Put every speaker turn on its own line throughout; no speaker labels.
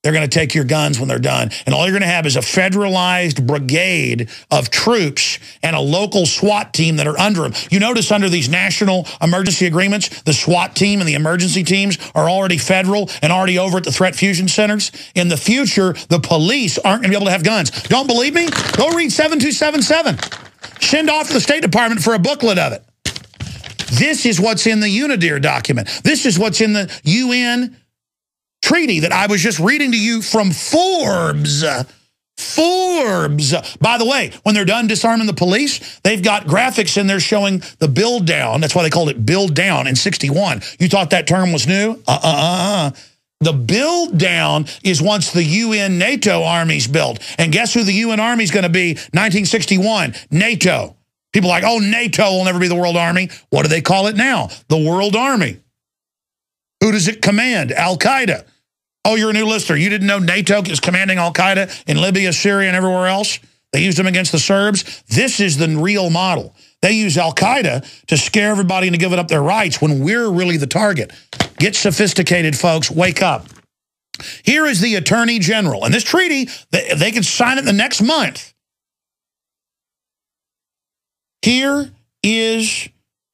they're going to take your guns when they're done. And all you're going to have is a federalized brigade of troops and a local SWAT team that are under them. You notice under these national emergency agreements, the SWAT team and the emergency teams are already federal and already over at the threat fusion centers. In the future, the police aren't going to be able to have guns. Don't believe me? Go read 7277. Send off to the State Department for a booklet of it. This is what's in the UNIDIR document. This is what's in the UN treaty that I was just reading to you from Forbes. Forbes. By the way, when they're done disarming the police, they've got graphics in there showing the build down. That's why they called it build down in 61. You thought that term was new? The build down is once the UN NATO army's built. And guess who the UN army's going to be? 1961, NATO. People are like, oh, NATO will never be the world army. What do they call it now? The world army. Who does it command? Al-Qaeda. Oh, you're a new listener. You didn't know NATO is commanding Al-Qaeda in Libya, Syria, and everywhere else? They used them against the Serbs. This is the real model. They use Al-Qaeda to scare everybody into giving up their rights when we're really the target. Get sophisticated, folks. Wake up. Here is the Attorney General. And this treaty, they can sign it the next month. Here is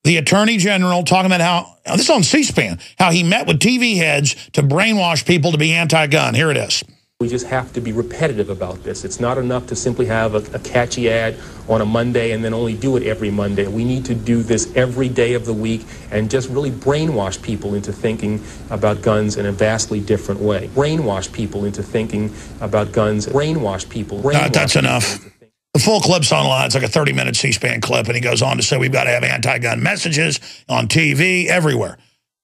the Attorney General talking about how, this is on C-SPAN, how he met with TV heads to brainwash people to be anti-gun. Here it is.
We just have to be repetitive about this. It's not enough to simply have a catchy ad on a Monday and then only do it every Monday. We need to do this every day of the week and just really brainwash people into thinking about guns in a vastly different way. Brainwash people into thinking about guns. Brainwash people.
That's enough. The full clip's online. It's like a 30-minute C-SPAN clip, and he goes on to say we've got to have anti-gun messages on TV, everywhere.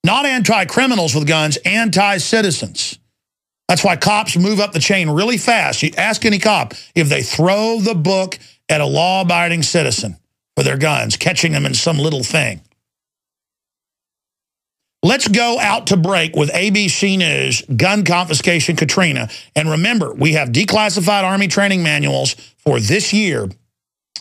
Not anti-criminals with guns, anti-citizens. That's why cops move up the chain really fast. You ask any cop if they throw the book at a law-abiding citizen with their guns, catching them in some little thing. Let's go out to break with ABC News, gun confiscation Katrina. And remember, we have declassified Army training manuals for this year,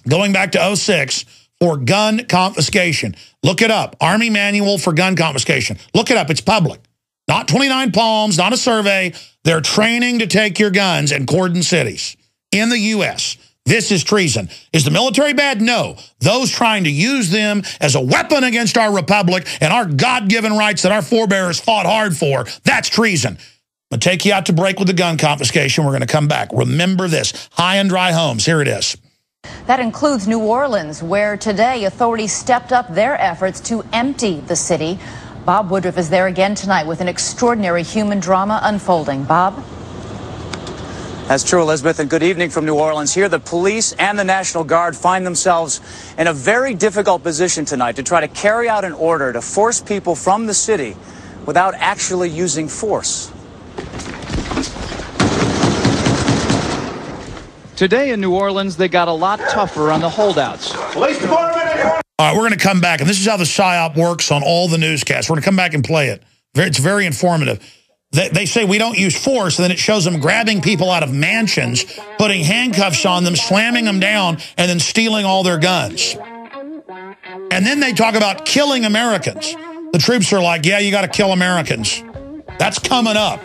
going back to 06, for gun confiscation. Look it up, Army Manual for Gun Confiscation. Look it up, it's public. Not 29 Palms, not a survey. They're training to take your guns in cordon cities in the U.S. This is treason. Is the military bad? No. Those trying to use them as a weapon against our republic and our God-given rights that our forebears fought hard for, that's treason. I'm going to take you out to break with the gun confiscation. We're going to come back. Remember this, high and dry homes. Here it is.
That includes New Orleans, where today authorities stepped up their efforts to empty the city. Bob Woodruff is there again tonight with an extraordinary human drama unfolding. Bob?
That's true, Elizabeth, and good evening from New Orleans. Here, the police and the National Guard find themselves in a very difficult position tonight to try to carry out an order to force people from the city without actually using force.
Today in New Orleans, they got a lot tougher on the holdouts.
Police Department! All right, we're going to come back, and this is how the PSYOP works on all the newscasts. We're going to come back and play it. It's very informative. They say we don't use force, and then it shows them grabbing people out of mansions, putting handcuffs on them, slamming them down, and then stealing all their guns. And then they talk about killing Americans. The troops are like, yeah, you got to kill Americans. That's coming up.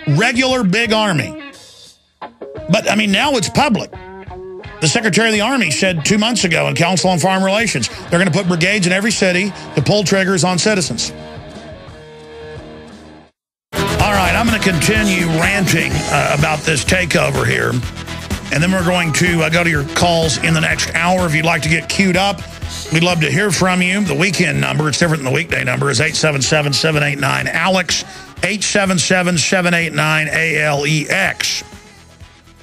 Regular big army. But, I mean, now it's public. The Secretary of the Army said 2 months ago in Council on Foreign Relations, they're going to put brigades in every city to pull triggers on citizens. All right, I'm going to continue ranting about this takeover here. And then we're going to go to your calls in the next hour. If you'd like to get queued up, we'd love to hear from you. The weekend number, it's different than the weekday number, is 877-789-ALEX, 877-789-ALEX.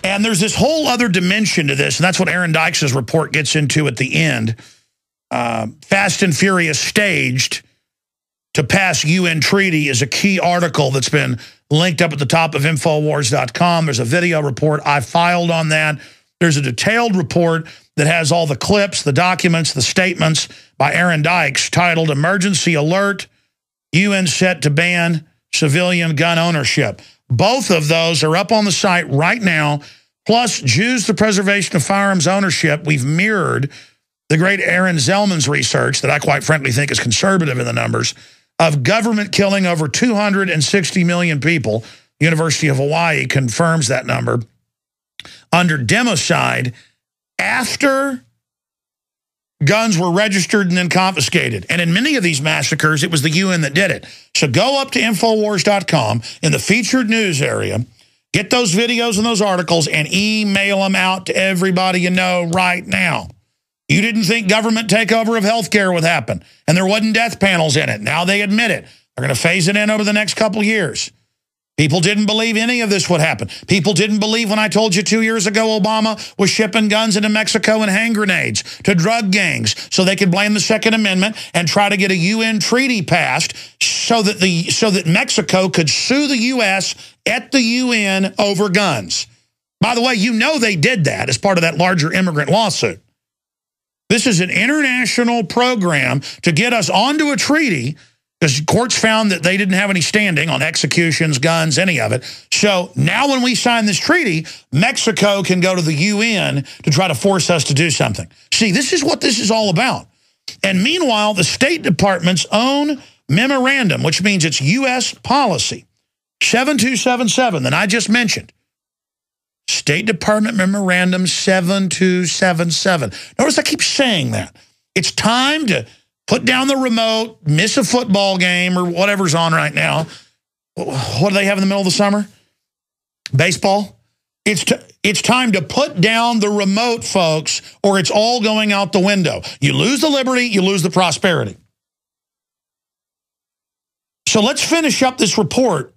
And there's this whole other dimension to this, and that's what Aaron Dykes' report gets into at the end. Fast and Furious staged to pass UN treaty is a key article that's been linked up at the top of Infowars.com. There's a video report. I filed on that. There's a detailed report that has all the clips, the documents, the statements by Aaron Dykes titled Emergency Alert, UN Set to Ban Civilian Gun Ownership. Both of those are up on the site right now. Plus, Jews, the Preservation of Firearms Ownership. We've mirrored the great Aaron Zellman's research that I quite frankly think is conservative in the numbers of government killing over 260 million people, University of Hawaii confirms that number, under democide, after guns were registered and then confiscated. And in many of these massacres, it was the UN that did it. So go up to Infowars.com in the featured news area, get those videos and those articles, and email them out to everybody you know right now. You didn't think government takeover of healthcare would happen, and there wasn't death panels in it. Now they admit it. They're going to phase it in over the next couple of years. People didn't believe any of this would happen. People didn't believe when I told you 2 years ago Obama was shipping guns into Mexico and hand grenades to drug gangs so they could blame the Second Amendment and try to get a UN treaty passed so that Mexico could sue the U.S. at the UN over guns. By the way, you know they did that as part of that larger immigrant lawsuit. This is an international program to get us onto a treaty, because courts found that they didn't have any standing on executions, guns, any of it. So now when we sign this treaty, Mexico can go to the UN to try to force us to do something. See, this is what this is all about. And meanwhile, the State Department's own memorandum, which means it's U.S. policy, 7277 that I just mentioned. State Department Memorandum 7277. Notice I keep saying that. It's time to put down the remote, miss a football game or whatever's on right now. What do they have in the middle of the summer? Baseball? It's time to put down the remote, folks, or it's all going out the window. You lose the liberty, you lose the prosperity. So let's finish up this report,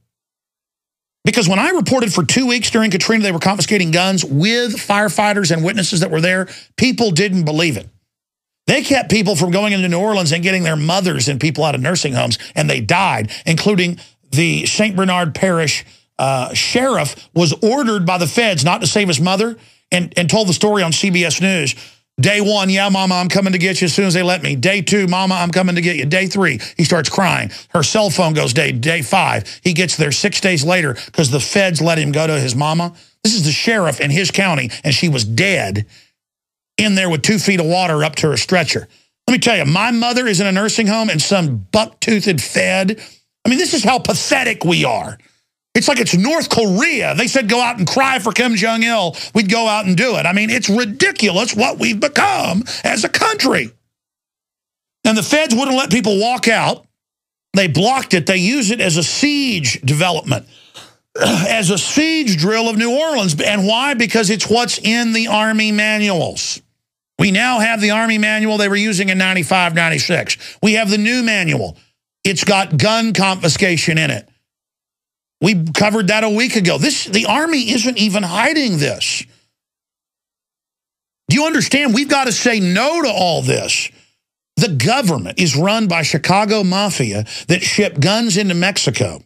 because when I reported for 2 weeks during Katrina, they were confiscating guns with firefighters and witnesses that were there, people didn't believe it. They kept people from going into New Orleans and getting their mothers and people out of nursing homes, and they died, including the St. Bernard Parish sheriff was ordered by the feds not to save his mother, and told the story on CBS News. Day 1, yeah, Mama, I'm coming to get you as soon as they let me. Day 2, Mama, I'm coming to get you. Day 3, he starts crying. Her cell phone goes dead. Day 5, he gets there 6 days later because the feds let him go to his mama. This is the sheriff in his county, and she was dead in there with 2 feet of water up to her stretcher. Let me tell you, my mother is in a nursing home and some buck-toothed fed. I mean, this is how pathetic we are. It's like it's North Korea. They said go out and cry for Kim Jong-il. We'd go out and do it. I mean, it's ridiculous what we've become as a country. And the feds wouldn't let people walk out. They blocked it. They use it as a siege development, as a siege drill of New Orleans. And why? Because it's what's in the Army manuals. We now have the Army manual they were using in 95, 96. We have the new manual. It's got gun confiscation in it. We covered that a week ago. The Army isn't even hiding this. Do you understand? We've got to say no to all this. The government is run by Chicago Mafia that shipped guns into Mexico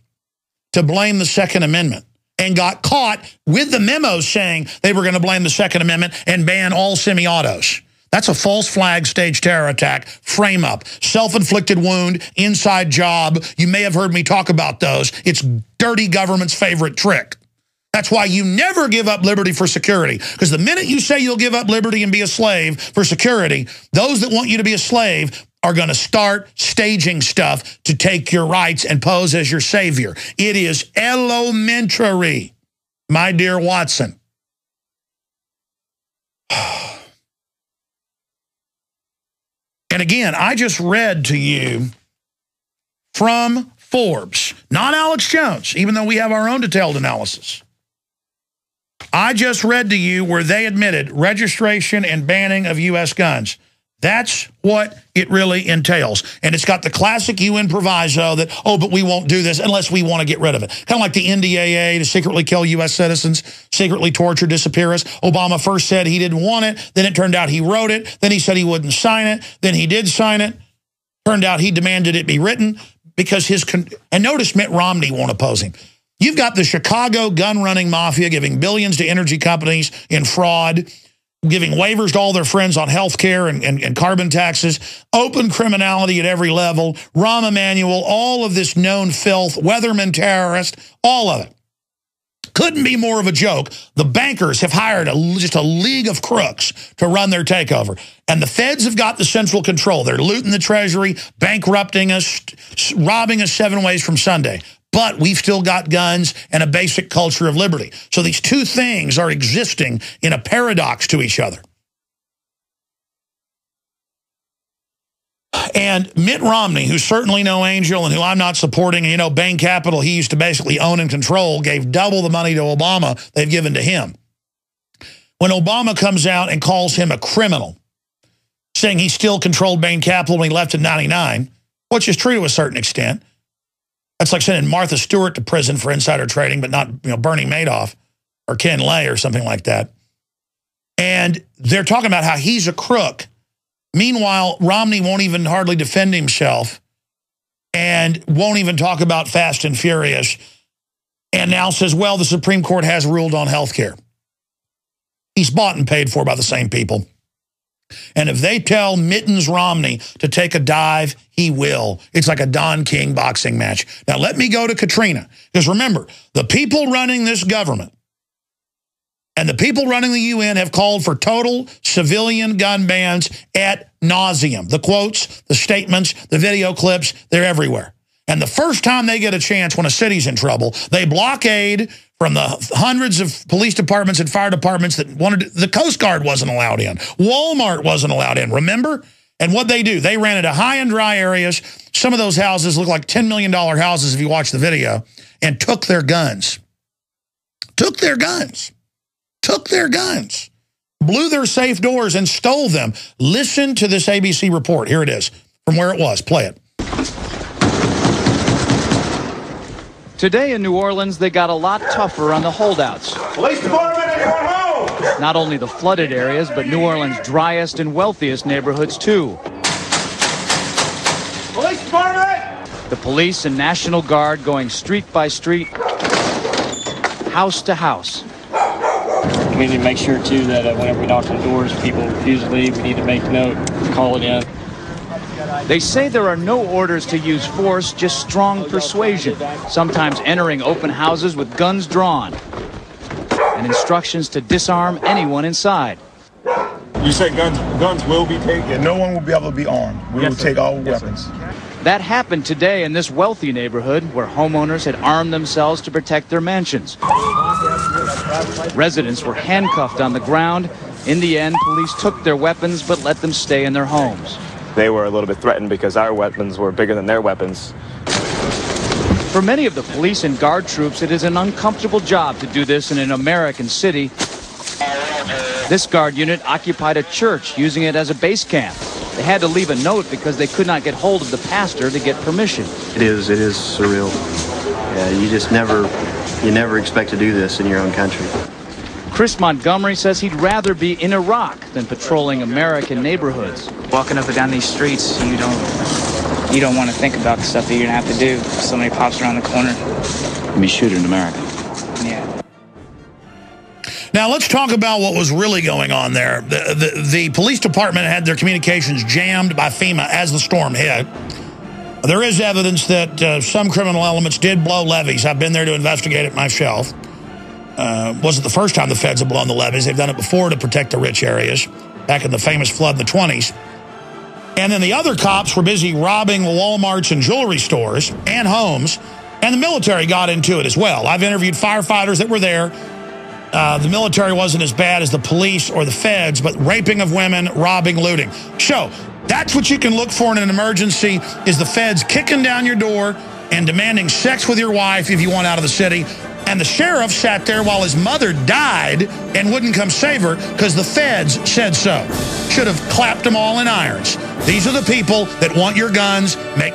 to blame the Second Amendment, and got caught with the memos saying they were going to blame the Second Amendment and ban all semi-autos. That's a false flag staged terror attack, frame up, self-inflicted wound, inside job. You may have heard me talk about those. It's dirty government's favorite trick. That's why you never give up liberty for security, because the minute you say you'll give up liberty and be a slave for security, those that want you to be a slave are going to start staging stuff to take your rights and pose as your savior. It is elementary, my dear Watson. And again, I just read to you from Forbes, not Alex Jones, even though we have our own detailed analysis. I just read to you where they admitted registration and banning of U.S. guns. That's what it really entails. And it's got the classic UN proviso that, oh, but we won't do this unless we want to get rid of it. Kind of like the NDAA to secretly kill U.S. citizens, secretly torture, disappear us. Obama first said he didn't want it. Then it turned out he wrote it. Then he said he wouldn't sign it. Then he did sign it. Turned out he demanded it be written because and notice Mitt Romney won't oppose him. You've got the Chicago gun-running mafia giving billions to energy companies in fraud, giving waivers to all their friends on health care and carbon taxes, open criminality at every level, Rahm Emanuel, all of this known filth, Weatherman terrorist, all of it. Couldn't be more of a joke. The bankers have hired just a league of crooks to run their takeover. And the feds have got the central control. They're looting the Treasury, bankrupting us, robbing us 7 ways from Sunday. but we've still got guns and a basic culture of liberty. So these two things are existing in a paradox to each other. And Mitt Romney, who's certainly no angel and who I'm not supporting, you know, Bain Capital he used to basically own and control, gave double the money to Obama they've given to him. When Obama comes out and calls him a criminal, saying he still controlled Bain Capital when he left in '99, which is true to a certain extent. That's like sending Martha Stewart to prison for insider trading, but not, you know, Bernie Madoff or Ken Lay or something like that. And they're talking about how he's a crook. Meanwhile, Romney won't even hardly defend himself and won't even talk about Fast and Furious, and now says, well, the Supreme Court has ruled on health care. He's bought and paid for by the same people. And if they tell Mittens Romney to take a dive, he will. It's like a Don King boxing match. Now, let me go to Katrina. Because remember, the people running this government and the people running the UN have called for total civilian gun bans ad nauseum. The quotes, the statements, the video clips, they're everywhere. And the first time they get a chance when a city's in trouble, they blockade from the hundreds of police departments and fire departments that wanted to, the Coast Guard wasn't allowed in. Walmart wasn't allowed in, remember? And what they do, they ran into high and dry areas. Some of those houses look like $10 million houses if you watch the video, and took their guns. Took their guns. Took their guns. Blew their safe doors and stole them. Listen to this ABC report. Here it is, from where it was. Play it.
Today in New Orleans, they got a lot tougher on the holdouts.
Police department, anyone home?
Not only the flooded areas, but New Orleans' driest and wealthiest neighborhoods, too.
Police department!
The police and National Guard going street by street, house to house.
We need to make sure, too, that whenever we knock on doors, people refuse to leave. We need to make note, call it in.
They say there are no orders to use force, just strong persuasion, sometimes entering open houses with guns drawn, and instructions to disarm anyone inside.
You said guns will be taken? Yeah, no one will be able to be armed. We will take all weapons.
That happened today in this wealthy neighborhood where homeowners had armed themselves to protect their mansions. Residents were handcuffed on the ground. In the end, police took their weapons but let them stay in their homes.
They were a little bit threatened because our weapons were bigger than their weapons.
For many of the police and guard troops, it is an uncomfortable job to do this in an American city. This guard unit occupied a church, using it as a base camp. They had to leave a note because they could not get hold of the pastor to get permission.
It is surreal. Yeah, you never expect to do this in your own country.
Chris Montgomery says he'd rather be in Iraq than patrolling American neighborhoods.
Walking up and down these streets, you don't want to think about the stuff that you're going to have to do. Somebody pops around the corner.
Be shooting in America.
Yeah.
Now, let's talk about what was really going on there. The police department had their communications jammed by FEMA as the storm hit. There is evidence that some criminal elements did blow levees. I've been there to investigate it myself. Wasn't the first time the feds have blown the levees. They've done it before to protect the rich areas, back in the famous flood in the 20s. And then the other cops were busy robbing Walmarts and jewelry stores and homes, and the military got into it as well. I've interviewed firefighters that were there. The military wasn't as bad as the police or the feds, but raping of women, robbing, looting. So that's what you can look for in an emergency, is the feds kicking down your door and demanding sex with your wife if you want out of the city. And the sheriff sat there while his mother died and wouldn't come save her because the feds said so. Should have clapped them all in irons. These are the people that want your guns. Make no